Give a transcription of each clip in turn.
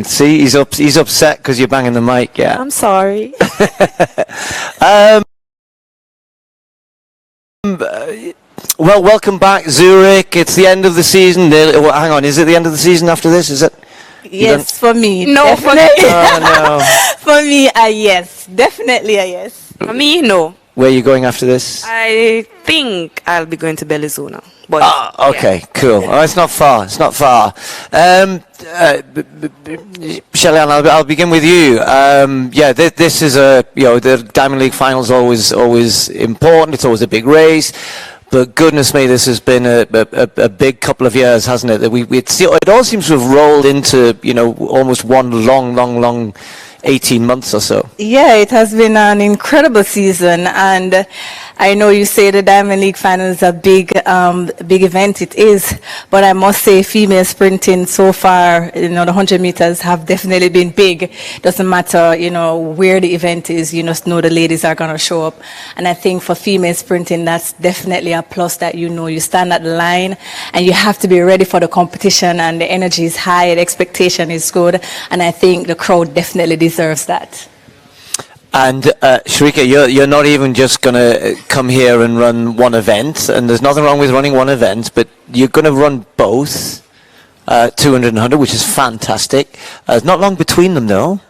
See, he's upset because you're banging the mic. Yeah. I'm sorry. Well, welcome back, Zurich. It's the end of the season. Well, hang on, is it the end of the season after this? Is it? Yes, for me. No, definitely. Oh, no. For me, a yes. Definitely a yes. For me, no. Where are you going after this? I think I'll be going to Belizona. But Okay, cool. Oh, it's not far. It's not far. Shelly-Ann, I'll begin with you. This is the Diamond League finals always important. It's always a big race. But goodness me, this has been a big couple of years, hasn't it? That it all seems to have rolled into almost one long 18 months or so. Yeah, it has been an incredible season, and I know you say the Diamond League Final is a big event. It is, but I must say, female sprinting so far, the 100 meters have definitely been big. Doesn't matter, where the event is. You just know the ladies are going to show up, and I think for female sprinting, that's definitely a plus. That you stand at the line, and you have to be ready for the competition, and the energy is high, the expectation is good, and I think the crowd definitely deserves that. And Shericka, you're not even just going to come here and run one event, and there's nothing wrong with running one event, but you're going to run both 200 and 100, which is fantastic. It's not long between them, though.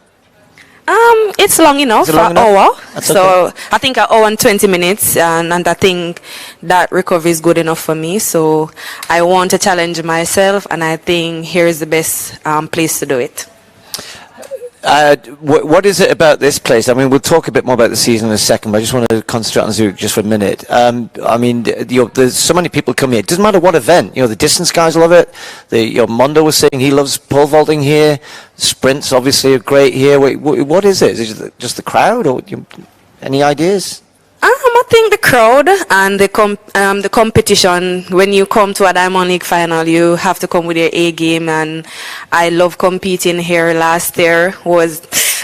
It's long enough, an hour. So okay. I think an hour and 20 minutes, and I think that recovery is good enough for me. So I want to challenge myself, and I think here is the best place to do it. What is it about this place? I mean, we'll talk a bit more about the season in a second, but I just want to concentrate on Zurich just for a minute. There's so many people come here. It doesn't matter what event. The distance guys love it. Mondo was saying he loves pole vaulting here. Sprints obviously are great here. What is it? Is it just the crowd, or any ideas? I think the crowd and the competition. When you come to a Diamond League final, you have to come with your A game, and I love competing here. Last year was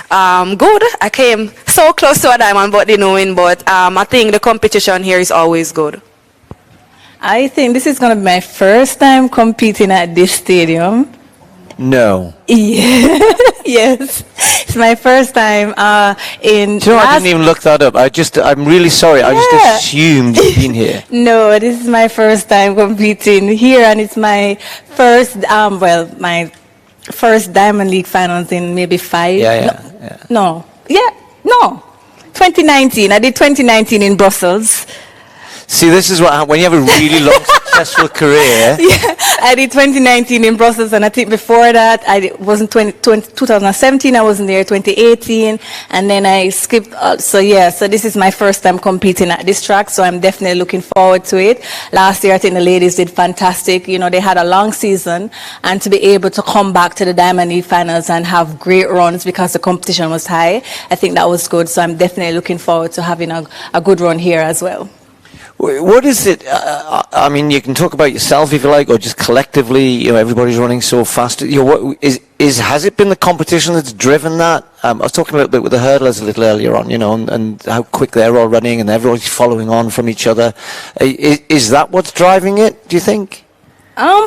good. I came so close to a diamond, but didn't win. But I think the competition here is always good. I think this is going to be my first time competing at this stadium. No. Yeah. Yes, it's my first time in. Do you know, I didn't even look that up. I'm really sorry. I just assumed you'd been here. No, this is my first time competing here, and it's my first, my first Diamond League finals in maybe 5. No. 2019. I did 2019 in Brussels. See, this is what when you have a really long, successful career. Yeah, I did 2019 in Brussels, and I think before that, I wasn't 2017. I wasn't there 2018, and then I skipped. So this is my first time competing at this track, so I'm definitely looking forward to it. Last year, I think the ladies did fantastic. They had a long season, and to be able to come back to the Diamond League finals and have great runs because the competition was high, I think that was good. So I'm definitely looking forward to having a good run here as well. What is it? I mean, you can talk about yourself if you like, or just collectively. Everybody's running so fast. Has it been the competition that's driven that? I was talking a little bit with the hurdlers a little earlier on, and how quick they're all running, and everybody's following on from each other. Is that what's driving it? Do you think?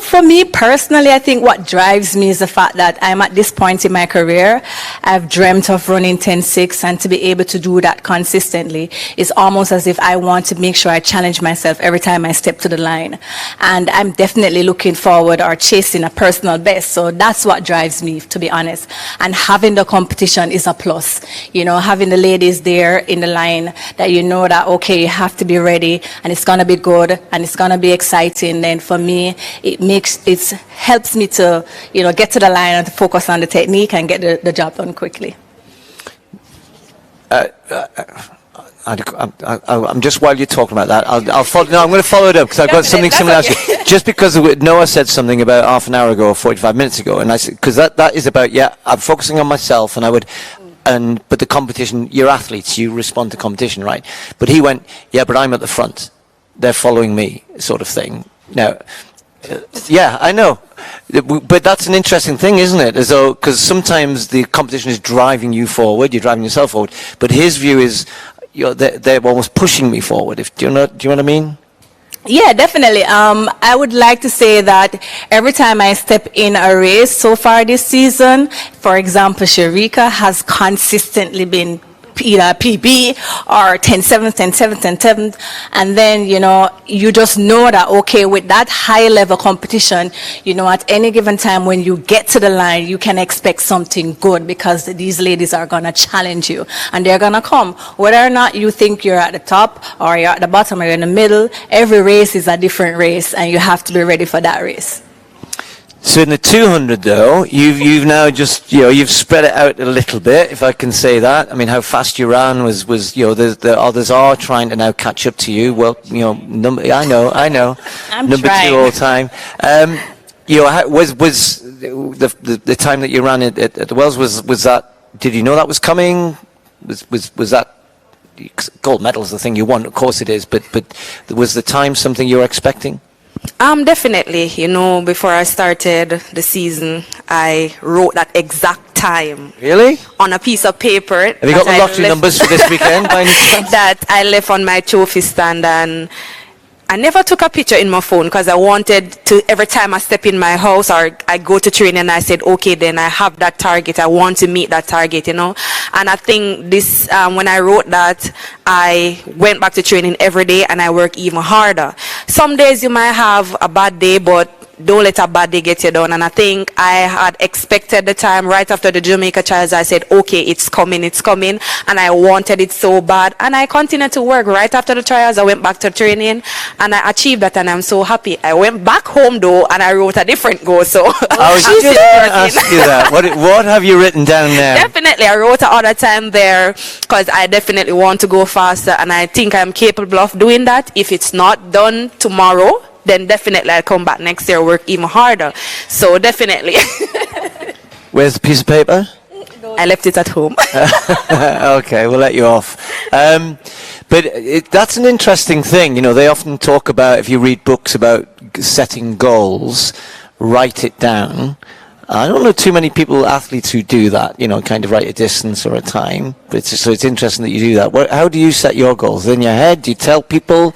For me personally, I think what drives me is the fact that I'm at this point in my career. I've dreamt of running 10.6, and to be able to do that consistently is almost as if I want to make sure I challenge myself every time I step to the line. And I'm definitely looking forward or chasing a personal best. So that's what drives me, to be honest. And having the competition is a plus. Having the ladies there in the line that that, okay, you have to be ready, and it's going to be good, and it's going to be exciting. Then for me, it helps me to get to the line and to focus on the technique and get the job done quickly. I'm just, while you're talking about that, I'll follow. No, I'm going to follow it up because I've got something similar. Okay. Just because Noah said something about half an hour ago or 45 minutes ago, and I said, because that is about, I'm focusing on myself, and but the competition, you're athletes, you respond to competition, right? But he went, but I'm at the front, they're following me, sort of thing. Now, I know, but that's an interesting thing, isn't it? As though, because sometimes the competition is driving you forward, you're driving yourself forward. But his view is, they're almost pushing me forward. Do you know what I mean? Yeah, definitely. I would like to say that every time I step in a race so far this season, for example, Shericka has consistently been either PB or 10-7, 10-7, 10-7, and then, you know, you just know that, okay, with that high level competition, you know, at any given time when you get to the line, you can expect something good because these ladies are going to challenge you and they're going to come. Whether or not you think you're at the top or you're at the bottom or you're in the middle, every race is a different race and you have to be ready for that race. So in the 200 though, you've now just, you know, you've spread it out a little bit, if I can say that. I mean, how fast you ran was you know, the others are trying to now catch up to you. Well, you know, I know. I'm number trying. 2 all time. You know, was the time that you ran at the Wells, was that, did you know that was coming? Was that, gold medal is the thing you want, of course it is, but was the time something you were expecting? Definitely. You know, before I started the season, I wrote that exact time. Really? On a piece of paper. Have you got the lottery numbers for this weekend by any chance? That I left on my trophy stand, and I never took a picture in my phone because I wanted to, every time I step in my house or I go to training, and I said, okay, then I have that target. I want to meet that target, you know. And I think this, when I wrote that, I went back to training every day and I work even harder. Some days you might have a bad day, but don't let a bad day get you down. And I think I had expected the time right after the Jamaica trials. I said, okay, it's coming. And I wanted it so bad. And I continued to work. Right after the trials, I went back to training and I achieved that, and I'm so happy. I went back home though and I wrote a different goal. So I was just going to ask you that. What have you written down there? Definitely. I wrote another time there because I definitely want to go faster, and I think I'm capable of doing that. If it's not done tomorrow, then definitely I'll come back next year, work even harder. So definitely. Where's the piece of paper? I left it at home. Okay, we'll let you off. But that's an interesting thing. You know, they often talk about, if you read books about setting goals, write it down. I don't know too many people, athletes, who do that, you know, kind of write a distance or a time. But so it's interesting that you do that. How do you set your goals? In your head? Do you tell people?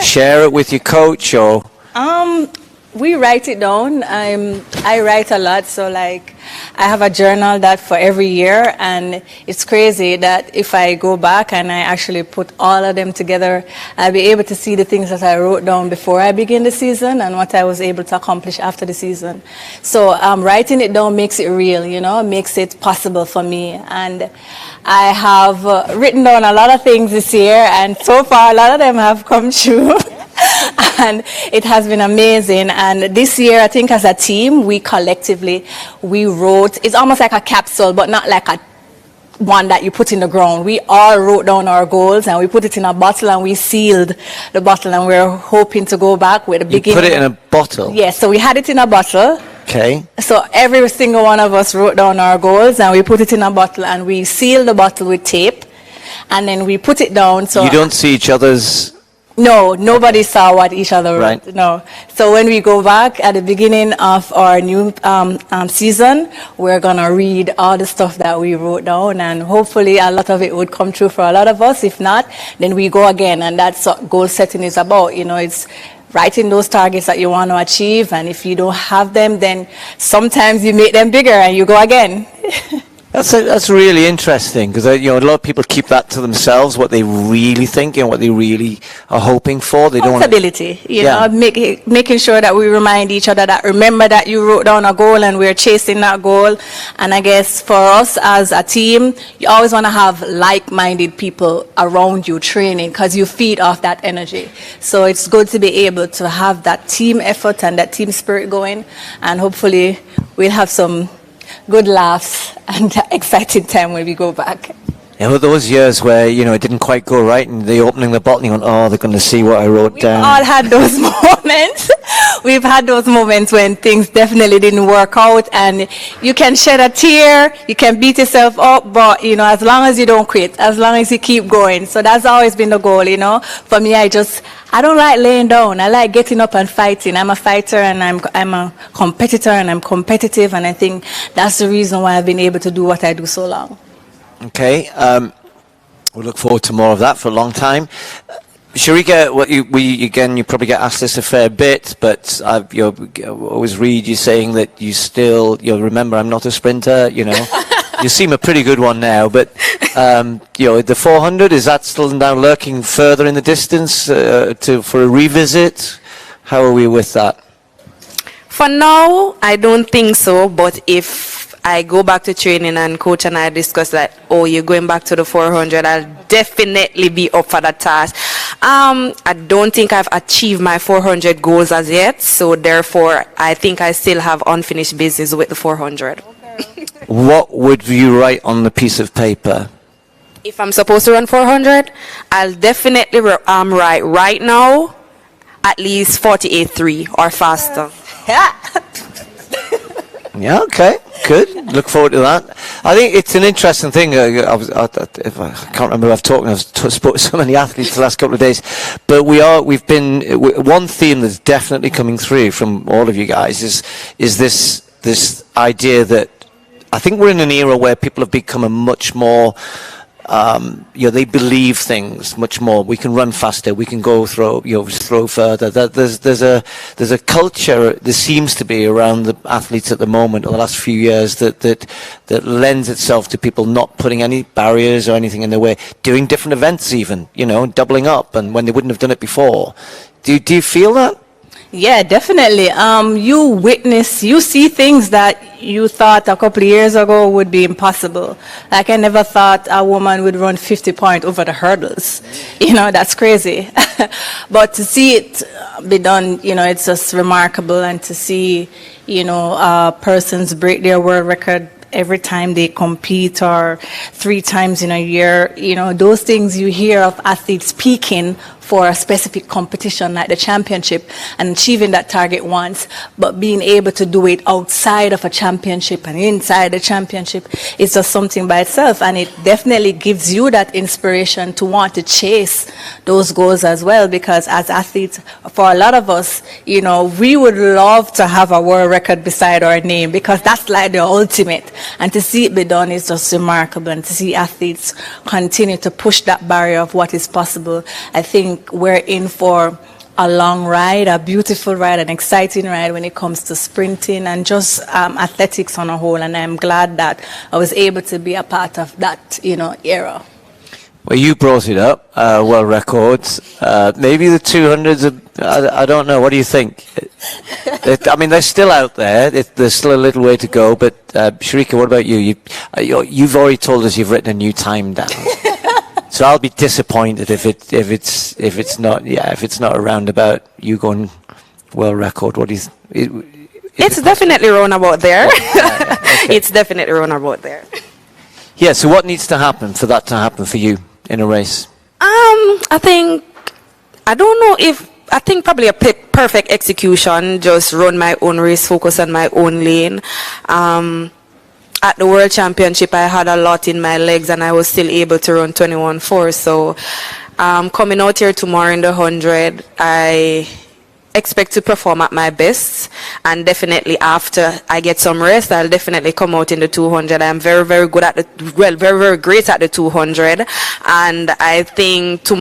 Share it with your coach? Or We write it down. I write a lot, so like I have a journal that for every year, and it's crazy that if I go back and I actually put all of them together, I'll be able to see the things that I wrote down before I begin the season and what I was able to accomplish after the season. So writing it down makes it real, you know, makes it possible for me. And I have written down a lot of things this year, and so far a lot of them have come true. And it has been amazing. And this year, I think as a team, we collectively, we wrote, it's almost like a capsule, but not like a one that you put in the ground. We all wrote down our goals and we put it in a bottle and we sealed the bottle, and we're hoping to go back with a beginning. You put it in a bottle? Yes, so we had it in a bottle. Okay. So every single one of us wrote down our goals and we put it in a bottle and we sealed the bottle with tape, and then we put it down. So you don't see each other's... No, nobody saw what each other wrote. Right. No. So when we go back at the beginning of our new season, we're going to read all the stuff that we wrote down, and hopefully a lot of it would come true for a lot of us. If not, then we go again, and that's what goal setting is about. You know, it's writing those targets that you want to achieve, and if you don't have them, then sometimes you make them bigger and you go again. That's really interesting, because you know, a lot of people keep that to themselves, what they really think and what they really are hoping for. They don't Accountability, you Yeah. know, making sure that we remind each other that remember that you wrote down a goal and we're chasing that goal. And I guess for us as a team, you always want to have like-minded people around you training, because you feed off that energy. So it's good to be able to have that team effort and that team spirit going, and hopefully we'll have some good laughs and exciting time when we go back. You know, those years where, you know, it didn't quite go right, and the opening the bottle, you went, oh, they're going to see what I wrote down. We've all had those moments. We've had those moments when things definitely didn't work out, and you can shed a tear, you can beat yourself up, but, you know, as long as you don't quit, as long as you keep going. So that's always been the goal, you know. For me, I don't like laying down. I like getting up and fighting. I'm a fighter, and I'm a competitor, and I'm competitive, and I think that's the reason why I've been able to do what I do so long. Okay, we'll look forward to more of that for a long time. Shericka, you probably get asked this a fair bit, but I always read you saying that remember, I'm not a sprinter, You seem a pretty good one now, but, the 400, is that still now lurking further in the distance for a revisit? How are we with that? For now, I don't think so, but if I go back to training and coach and I discuss that, you're going back to the 400, I'll definitely be up for that task. I don't think I've achieved my 400 goals as yet, so therefore I think I still have unfinished business with the 400. What would you write on the piece of paper? If I'm supposed to run 400, I'll definitely write right now at least 48.3 or faster. Yeah, okay, good. Look forward to that. I think it's an interesting thing. I can't remember who I've talked. I've spoken to so many athletes the last couple of days, but we've been one theme that's definitely coming through from all of you guys is this idea that I think we're in an era where people have become a much more they believe things much more. We can run faster. We can go throw further. There's a culture. There seems to be around the athletes at the moment, or the last few years, that lends itself to people not putting any barriers or anything in their way, doing different events, even doubling up, and when they wouldn't have done it before. Do you feel that? Yeah, definitely. You see things that you thought a couple of years ago would be impossible. Like I never thought a woman would run 50 points over the hurdles. That's crazy. But to see it be done, it's just remarkable. And to see, persons break their world record every time they compete or 3 times in a year, those things you hear of athletes peaking for a specific competition like the championship and achieving that target once, but being able to do it outside of a championship and inside the championship is just something by itself, and it definitely gives you that inspiration to want to chase those goals as well, because as athletes, for a lot of us, we would love to have a world record beside our name because that's like the ultimate, and to see it be done is just remarkable, and to see athletes continue to push that barrier of what is possible. I think we're in for a long ride, a beautiful ride, an exciting ride when it comes to sprinting and just athletics on a whole. And I'm glad that I was able to be a part of that, era. Well, you brought it up, world records. Maybe the 200s, I don't know. What do you think? They're still out there. There's still a little way to go. But Shericka, what about you? You've already told us you've written a new time down. So I'll be disappointed if it's not around about you going world record. What is? It's definitely around about there. Okay. It's definitely around about there. Yeah. So what needs to happen for that to happen for you in a race? I think probably a perfect execution. Just run my own race, focus on my own lane. At the World Championship, I had a lot in my legs, and I was still able to run 21.4. So, coming out here tomorrow in the 100, I expect to perform at my best, and definitely after I get some rest, I'll definitely come out in the 200. I'm very, very good at very, very great at the 200, and I think tomorrow